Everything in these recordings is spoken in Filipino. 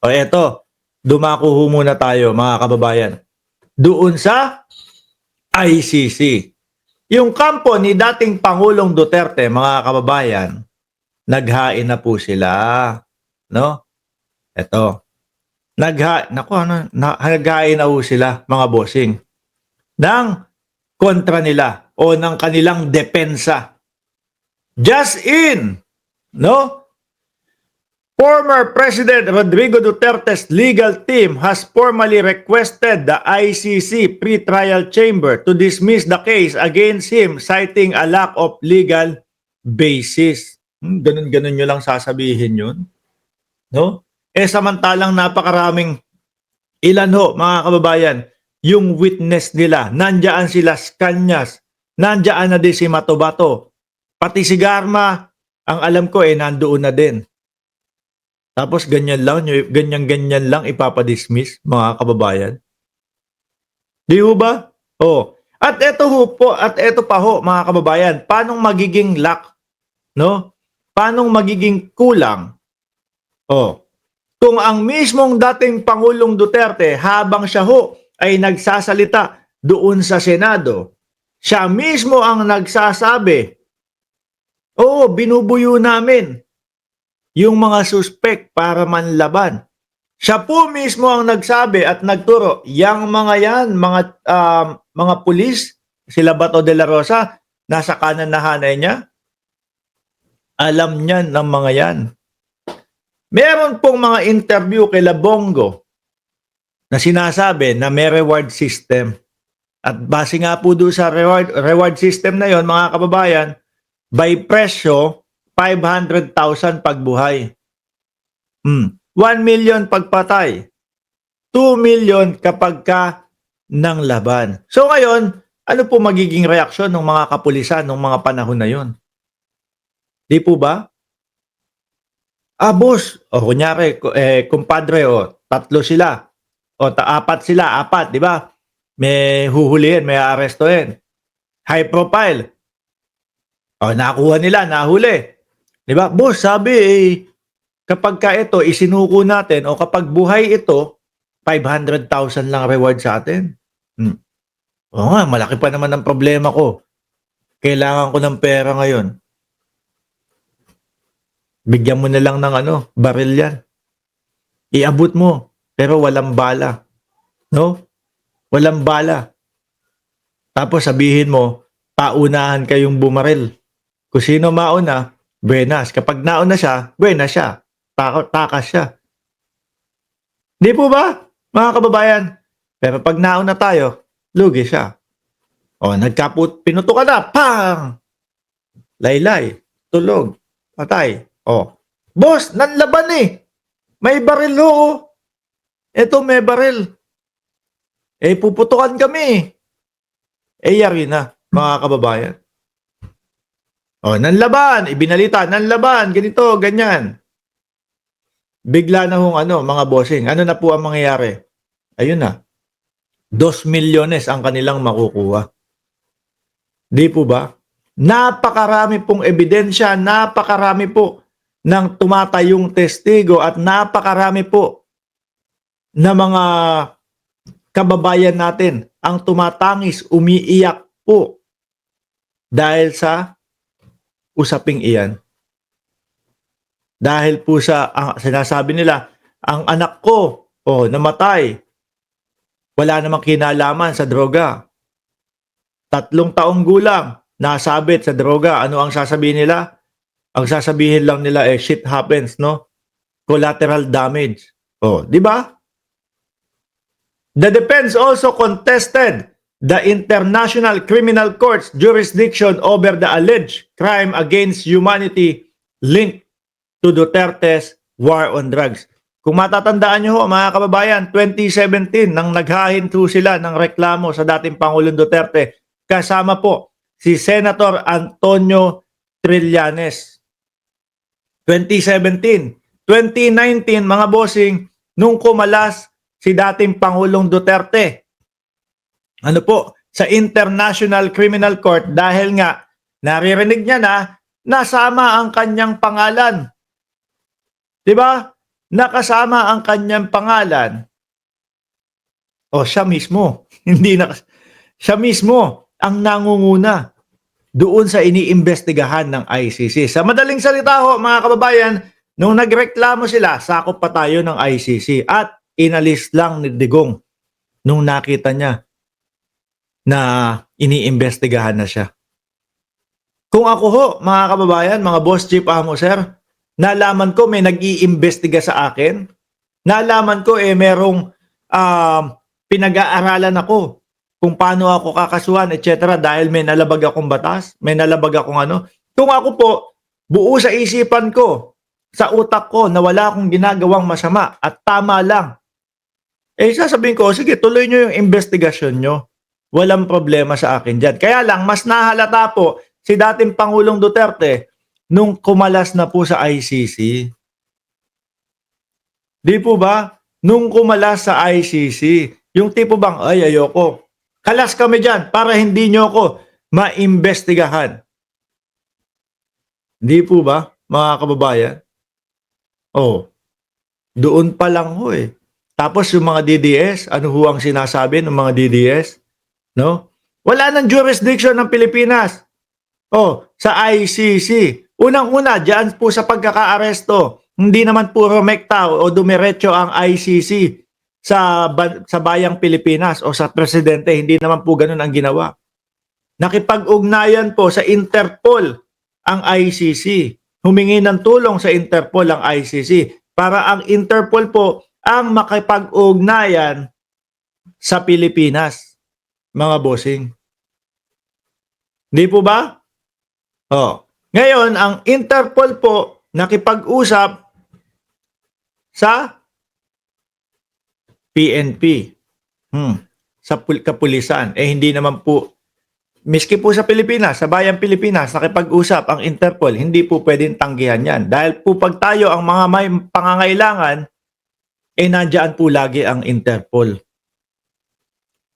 O eto, dumako ho muna tayo mga kababayan. Doon sa ICC. Yung kampo ni dating Pangulong Duterte, mga kababayan, naghain na po sila. No? Eto. Naghain na po sila, mga bossing, ng kontra nila o ng kanilang depensa. Just in, no? Former President Rodrigo Duterte's legal team has formally requested the ICC pre-trial chamber to dismiss the case against him citing a lack of legal basis. Ganun-ganun nyo lang sasabihin yun. No? Samantalang napakaraming ilan ho, mga kababayan, yung witness nila. Nandiyan sila Cañas, nandiyan na din si Matobato. Pati si Garma, ang alam ko nandoon na din. Tapos ganyan lang ipapadismiss, mga kababayan. Di ho ba? Oh. At ito pa ho, mga kababayan, paano magiging lack, no? Paano magiging kulang? Oh. Kung ang mismong dating Pangulong Duterte, habang siya ho ay nagsasalita doon sa Senado, siya mismo ang nagsasabi, oo, binubuyo namin yung mga suspect para manlaban. Siya po mismo ang nagsabi at nagturo, yang mga yan, mga pulis, sila Bato de la Rosa, nasa kanan na hanay niya. Alam niyan ng mga yan. Meron pong mga interview kay Labongo na sinasabi na may reward system. At base nga po doon sa reward system na yon, mga kababayan, by presyo, 500,000 pagbuhay. 1 million pagpatay. 2 million kapag ka ng laban. So ngayon, ano po magiging reaksyon ng mga kapulisan ng mga panahon na yon? Di po ba? Boss, kunyari, kumpadre, tatlo sila. Apat sila, di ba? May huhulihin, may arestuhin. High profile. Nakuha nila, nahuli. Di ba? Boss, sabi kapag ka ito, isinuko natin o kapag buhay ito, 500,000 lang reward sa atin. Oo nga, malaki pa naman ang problema ko. Kailangan ko ng pera ngayon. Bigyan mo na lang ng baril yan. Iabot mo, pero walang bala. No? Walang bala. Tapos sabihin mo, paunahan kayong bumaril. Kung sino mauna, buenas. Kapag nauna siya, buenas siya. Takas siya. Di po ba, mga kababayan? Pero pag nauna tayo, lugi siya. Pinuto ka na, pang! Laylay, tulog, patay. Boss, nanlaban May baril ho. Ito may baril. Puputukan kami. Yari na, mga kababayan. Nanlaban, ibinalita, nanlaban, ganito, ganyan. Bigla na hong mga bossing. Ano na po ang mangyayari? Ayun na. 2 milyones ang kanilang makukuha. Di po ba? Napakarami pong ebidensya, napakarami po ng tumatayong testigo at napakarami po na mga kababayan natin ang tumatangis, umiiyak po dahil sa usaping iyan. Dahil po sa sinasabi nila, ang anak ko namatay. Wala namang kinalaman sa droga. 3 taong gulang, nasabit sa droga. Ano ang sasabihin nila? Ang sasabihin lang nila shit happens, no? Collateral damage. Di ba? The defense also contested the International Criminal Court's jurisdiction over the alleged crime against humanity linked to Duterte's war on drugs. Kung matatandaan nyo mga kababayan, 2017 nang naghahinto sila ng reklamo sa dating Pangulong Duterte, kasama po si Senator Antonio Trillanes. 2017. 2019, mga bossing, nung kumalas si dating Pangulong Duterte. Sa International Criminal Court dahil nga naririnig niya na nasama ang kanyang pangalan. 'Di ba? nakasama ang kanyang pangalan, o siya mismo, hindi na, siya mismo ang nangunguna doon sa iniimbestigahan ng ICC. Sa madaling salita ho, mga kababayan, nung nagreklamo sila, sakop pa tayo ng ICC at inalis lang ni Digong nung nakita niya na iniimbestigahan na siya. Kung ako ho, mga kababayan, mga boss chief amo sir, nalaman ko may nag-iimbestiga sa akin, nalaman ko merong pinag-aaralan ako kung paano ako kakasuhan, etc. dahil may nalabag akong batas, may nalabag akong ano. Kung ako po, buo sa isipan ko, sa utak ko na wala akong ginagawang masama at tama lang, sasabihin ko, sige, tuloy nyo yung investigasyon nyo. Walang problema sa akin dyan. Kaya lang, mas nahalata po si dating Pangulong Duterte nung kumalas na po sa ICC. Di po ba? Nung kumalas sa ICC, yung tipo bang, ay ayoko, kalas kami dyan para hindi nyo ako maimbestigahan. Di po ba, mga kababayan? Oh, doon pa lang ho eh. Tapos yung mga DDS, ano ho ang sinasabi ng mga DDS? No? Wala nang jurisdiction ng Pilipinas. Oh, sa ICC. Unang-una, diyan po sa pagkakaaresto, hindi naman puro mekta o dumiretso ang ICC sa bayang Pilipinas o sa presidente. Hindi naman po ganun ang ginawa. Nakipag-ugnayan po sa Interpol ang ICC. Humingi ng tulong sa Interpol ang ICC para ang Interpol po ang makipag-ugnayan sa Pilipinas, mga bossing. Di po ba? Oh. Ngayon, ang Interpol po nakipag-usap sa PNP. Sa kapulisan. Hindi naman po, miski po sa Pilipinas, sa bayang Pilipinas, nakipag-usap ang Interpol, hindi po pwedeng tanggihan yan. Dahil po pag tayo ang mga may pangangailangan, nandiyan po lagi ang Interpol.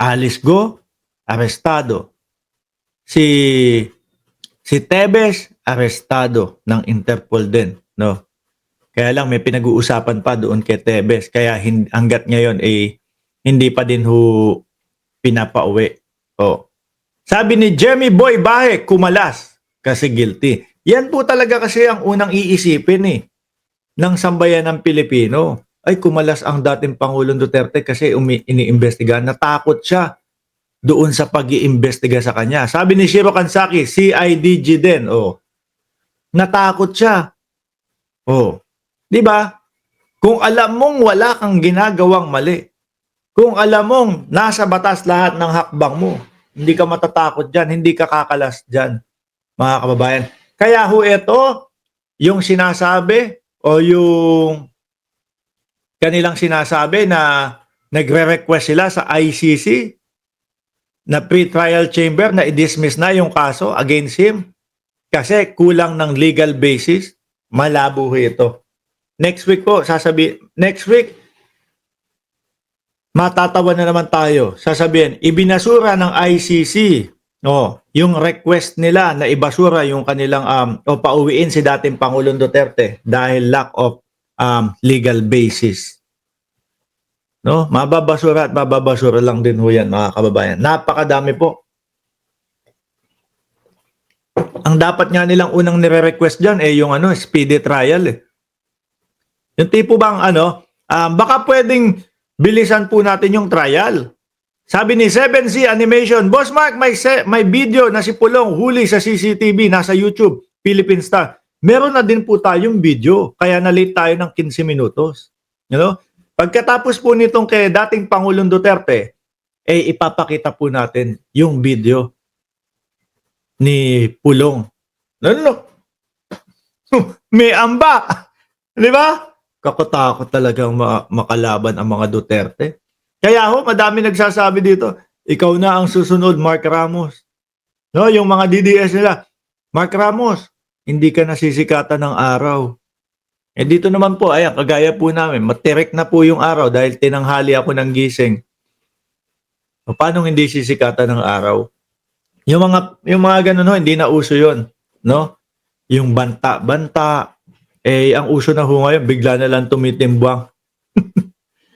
Alice Go, arestado. Si Tebes, arestado ng Interpol din, no? Kaya lang may pinag-uusapan pa doon kay Tebes, kaya hangga't ngayon hindi pa din ho pinapauwi. Oh. Sabi ni Jemmy Boy Bahe, kumalas kasi guilty. Yan po talaga kasi ang unang iisipin ng sambayan ng Pilipino. Ay, kumalas ang dating Pangulong Duterte kasi iniimbestigahan. Natakot siya doon sa pag-iimbestiga sa kanya. Sabi ni Shiro Kansaki, CIDG din. Oh. Natakot siya. Oh. 'Di ba? Kung alam mong wala kang ginagawang mali, kung alam mong nasa batas lahat ng hakbang mo, hindi ka matatakot diyan, hindi ka kakalas diyan, mga kababayan. Kaya ho ito, yung sinasabi o yung kanilang sinasabi na nagre-request sila sa ICC na pre-trial chamber na i-dismiss na yung kaso against him kasi kulang ng legal basis, malabo ito. Next week po, next week, matatawa na naman tayo. Sasabihin, ibinasura ng ICC yung request nila na ibasura yung kanilang o pauwiin si dating Pangulong Duterte dahil lack of legal basis. No, mababasura at mababasura lang din ho yan, mga kababayan. Napakadami po. Ang dapat nga nilang unang nire-request diyan yung speedy trial . Yung tipo bang baka pwedeng bilisan po natin yung trial. Sabi ni 7C Animation, Boss Mark, may video na si Pulong huli sa CCTV nasa YouTube, Philippine Star. Meron na din po tayong video, kaya na-late tayo ng 15 minutos. You know? Pagkatapos po nitong kay dating Pangulong Duterte, ipapakita po natin yung video ni Pulong. No. May amba. Di ba? Kakotakot talagang makalaban ang mga Duterte. Kaya madami nagsasabi dito, ikaw na ang susunod, Mark Ramos. No, yung mga DDS nila, Mark Ramos, hindi ka nasisikatan ng araw. Dito naman po, ayan, kagaya po namin, matirik na po yung araw dahil tinanghali ako ng gising. O, paano hindi sisikatan ng araw? Yung mga ganun hindi na uso yun. No? Yung banta-banta, Eh, ang uso na ho ngayon, bigla na lang tumitimbang.